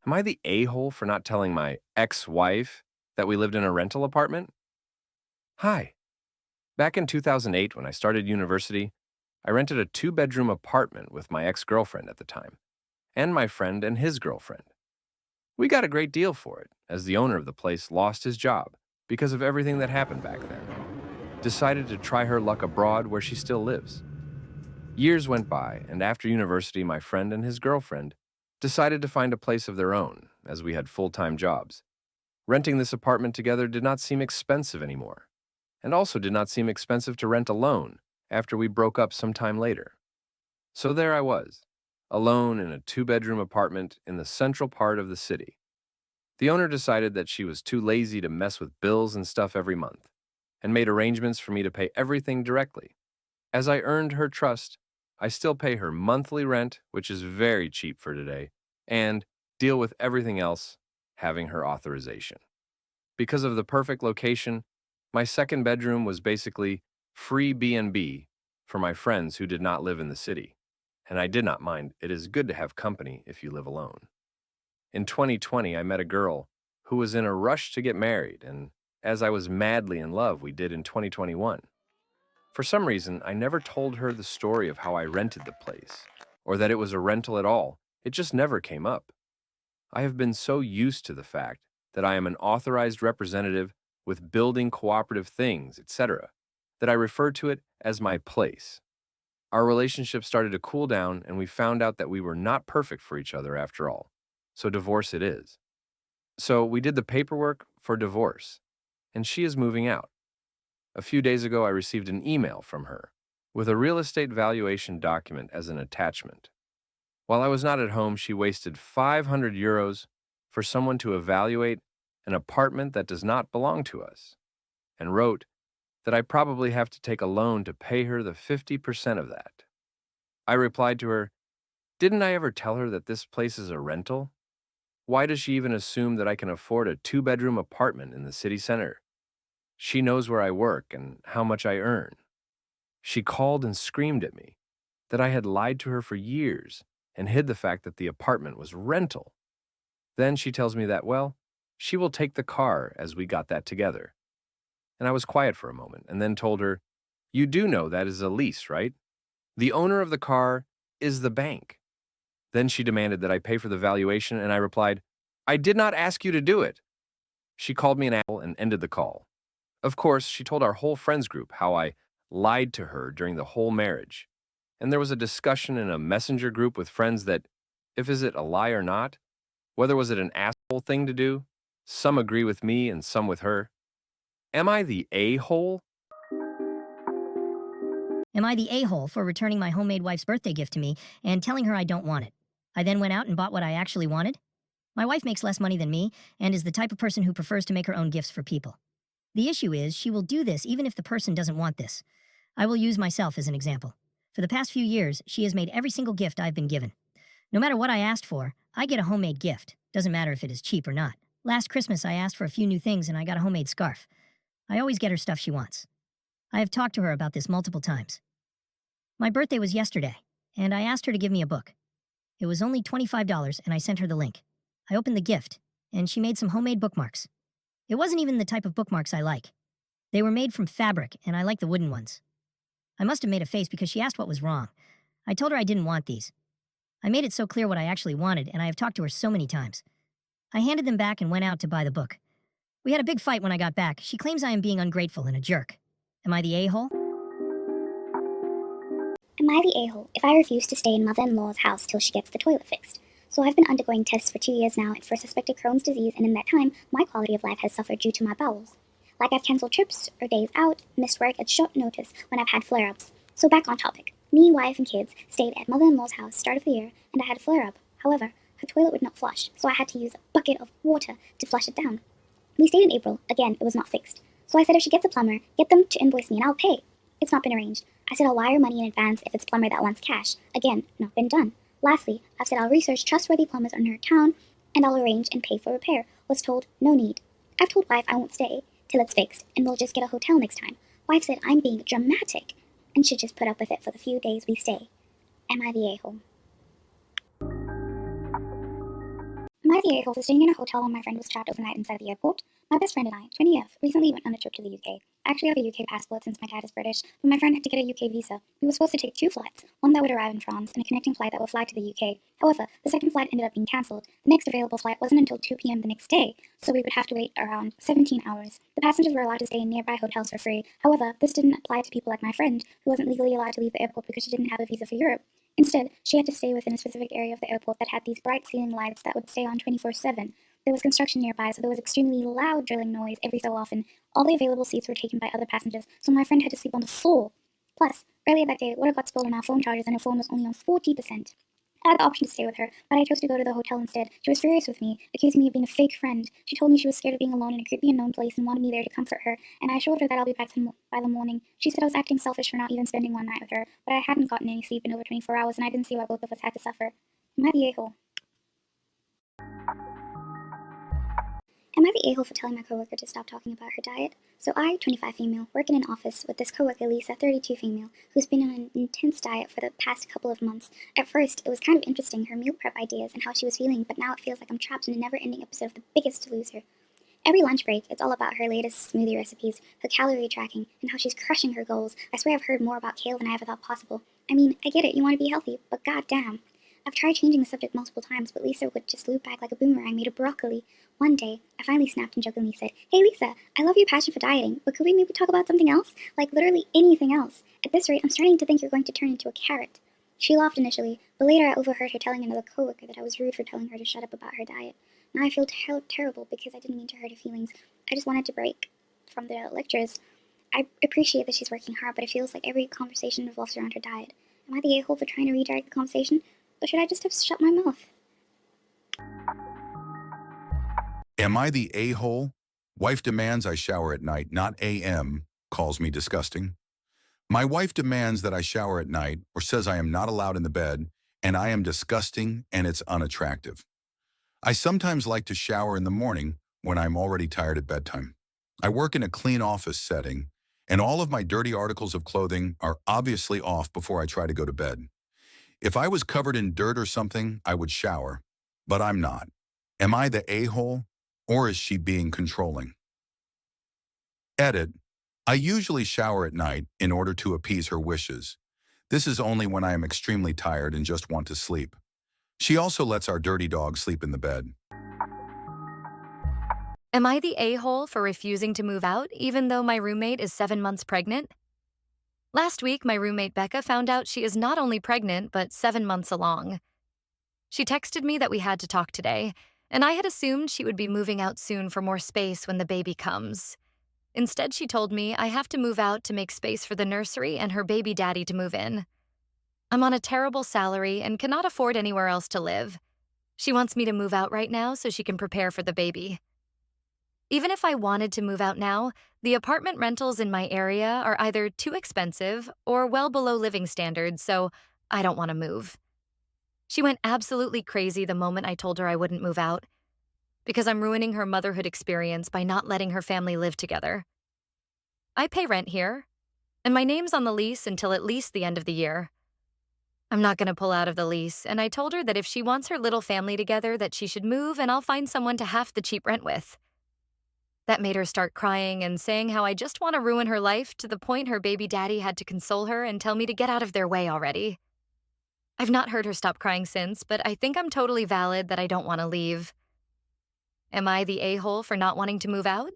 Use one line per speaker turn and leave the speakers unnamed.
Am I the a-hole for not telling my ex-wife that we lived in a rental apartment? Hi. Back in 2008, when I started university, I rented a two-bedroom apartment with my ex-girlfriend at the time, and my friend and his girlfriend. We got a great deal for it, as the owner of the place lost his job because of everything that happened back then and decided to try her luck abroad where she still lives. Years went by, and after university, my friend and his girlfriend decided to find a place of their own, as we had full-time jobs. Renting this apartment together did not seem expensive anymore, and also did not seem expensive to rent alone after we broke up some time later. So there I was, alone in a two-bedroom apartment in the central part of the city. The owner decided that she was too lazy to mess with bills and stuff every month, and made arrangements for me to pay everything directly. As I earned her trust, I still pay her monthly rent, which is very cheap for today, and deal with everything else, having her authorization. Because of the perfect location, my second bedroom was basically free B&B for my friends who did not live in the city, and I did not mind. It is good to have company if you live alone. In 2020, I met a girl who was in a rush to get married, and as I was madly in love, we did in 2021. For some reason, I never told her the story of how I rented the place, or that it was a rental at all. It just never came up. I have been so used to the fact that I am an authorized representative with building cooperative things, etc., that I refer to it as my place. Our relationship started to cool down, and we found out that we were not perfect for each other after all. So divorce it is. So we did the paperwork for divorce, and she is moving out. A few days ago, I received an email from her with a real estate valuation document as an attachment. While I was not at home, she wasted 500 euros for someone to evaluate an apartment that does not belong to us, and wrote that I probably have to take a loan to pay her the 50% of that. I replied to her, didn't I ever tell her that this place is a rental? Why does she even assume that I can afford a two-bedroom apartment in the city center? She knows where I work and how much I earn. She called and screamed at me that I had lied to her for years and hid the fact that the apartment was rental. Then she tells me that, well, she will take the car as we got that together. And I was quiet for a moment and then told her, you do know that is a lease, right? The owner of the car is the bank. Then she demanded that I pay for the valuation, and I replied, I did not ask you to do it. She called me an asshole and ended the call. Of course, she told our whole friends group how I lied to her during the whole marriage. And there was a discussion in a messenger group with friends that, if is it a lie or not, whether was it an asshole thing to do, some agree with me and some with her. Am I the a-hole?
Am I the a-hole for returning my homemade wife's birthday gift to me and telling her I don't want it? I then went out and bought what I actually wanted? My wife makes less money than me and is the type of person who prefers to make her own gifts for people. The issue is she will do this even if the person doesn't want this. I will use myself as an example. For the past few years, she has made every single gift I've been given. No matter what I asked for, I get a homemade gift. Doesn't matter if it is cheap or not. Last Christmas, I asked for a few new things and I got a homemade scarf. I always get her stuff she wants. I have talked to her about this multiple times. My birthday was yesterday, and I asked her to give me a book. It was only $25, and I sent her the link. I opened the gift, and she made some homemade bookmarks. It wasn't even the type of bookmarks I like. They were made from fabric, and I like the wooden ones. I must have made a face because she asked what was wrong. I told her I didn't want these. I made it so clear what I actually wanted, and I have talked to her so many times. I handed them back and went out to buy the book. We had a big fight when I got back. She claims I am being ungrateful and a jerk. Am I the a-hole?
Am I the a-hole if I refuse to stay in mother-in-law's house till she gets the toilet fixed? So I've been undergoing tests for 2 years now for suspected Crohn's disease, and in that time, my quality of life has suffered due to my bowels. Like I've cancelled trips or days out, missed work at short notice when I've had flare-ups. So back on topic. Me, wife, and kids stayed at mother-in-law's house start of the year, and I had a flare-up. However, her toilet would not flush, so I had to use a bucket of water to flush it down. We stayed in April. Again, it was not fixed. So I said if she gets a plumber, get them to invoice me and I'll pay. It's not been arranged. I said I'll wire money in advance if it's plumber that wants cash. Again, not been done. Lastly, I've said I'll research trustworthy plumbers in her town and I'll arrange and pay for repair. Was told, no need. I've told wife I won't stay till it's fixed and we'll just get a hotel next time. Wife said I'm being dramatic and should just put up with it for the few days we stay. Am I the a-hole? Am I the a-hole for staying in a hotel while my friend was trapped overnight inside the airport? My best friend and I, 20F, recently went on a trip to the UK. I actually have a UK passport since my dad is British, but my friend had to get a UK visa. We were supposed to take two flights, one that would arrive in France and a connecting flight that would fly to the UK. However, the second flight ended up being cancelled. The next available flight wasn't until 2 p.m. the next day, so we would have to wait around 17 hours. The passengers were allowed to stay in nearby hotels for free. However, this didn't apply to people like my friend, who wasn't legally allowed to leave the airport because she didn't have a visa for Europe. Instead, she had to stay within a specific area of the airport that had these bright ceiling lights that would stay on 24/7. There was construction nearby, so there was extremely loud drilling noise every so often. All the available seats were taken by other passengers, so my friend had to sleep on the floor. Plus, earlier that day, water got spilled on our phone chargers and her phone was only on 40%. I had the option to stay with her, but I chose to go to the hotel instead. She was furious with me, accusing me of being a fake friend. She told me she was scared of being alone in a creepy unknown place and wanted me there to comfort her, and I assured her that I'll be back by the morning. She said I was acting selfish for not even spending one night with her, but I hadn't gotten any sleep in over 24 hours, and I didn't see why both of us had to suffer. Am I the a-hole? Am I the a-hole for telling my coworker to stop talking about her diet? So I, 25 female, work in an office with this coworker Lisa, 32 female, who's been on an intense diet for the past couple of months. At first, it was kind of interesting, her meal prep ideas and how she was feeling, but now it feels like I'm trapped in a never-ending episode of The Biggest Loser. Every lunch break, it's all about her latest smoothie recipes, her calorie tracking, and how she's crushing her goals. I swear I've heard more about kale than I ever thought possible. I mean, I get it, you want to be healthy, but goddamn. I've tried changing the subject multiple times, but Lisa would just loop back like a boomerang made of broccoli. One day, I finally snapped and jokingly said, "Hey Lisa, I love your passion for dieting, but could we maybe talk about something else? Like literally anything else. At this rate, I'm starting to think you're going to turn into a carrot." She laughed initially, but later I overheard her telling another coworker that I was rude for telling her to shut up about her diet. Now I feel terrible because I didn't mean to hurt her feelings. I just wanted to break from the lectures. I appreciate that she's working hard, but it feels like every conversation revolves around her diet. Am I the a-hole for trying to redirect the conversation? Or should I just have shut my mouth?
Am I the a-hole? Wife demands I shower at night, not a.m., calls me disgusting. My wife demands that I shower at night or says I am not allowed in the bed, and I am disgusting and it's unattractive. I sometimes like to shower in the morning when I'm already tired at bedtime. I work in a clean office setting, and all of my dirty articles of clothing are obviously off before I try to go to bed. If I was covered in dirt or something, I would shower, but I'm not. Am I the a-hole, or is she being controlling? Edit. I usually shower at night in order to appease her wishes. This is only when I am extremely tired and just want to sleep. She also lets our dirty dog sleep in the bed.
Am I the a-hole for refusing to move out even though my roommate is 7 months pregnant? Last week, my roommate Becca found out she is not only pregnant, but 7 months along. She texted me that we had to talk today, and I had assumed she would be moving out soon for more space when the baby comes. Instead, she told me I have to move out to make space for the nursery and her baby daddy to move in. I'm on a terrible salary and cannot afford anywhere else to live. She wants me to move out right now so she can prepare for the baby. Even if I wanted to move out now, the apartment rentals in my area are either too expensive or well below living standards, so I don't want to move. She went absolutely crazy the moment I told her I wouldn't move out, because I'm ruining her motherhood experience by not letting her family live together. I pay rent here, and my name's on the lease until at least the end of the year. I'm not going to pull out of the lease, and I told her that if she wants her little family together, that she should move and I'll find someone to half the cheap rent with. That made her start crying and saying how I just want to ruin her life to the point her baby daddy had to console her and tell me to get out of their way already. I've not heard her stop crying since, but I think I'm totally valid that I don't want to leave. Am I the a-hole for not wanting to move out?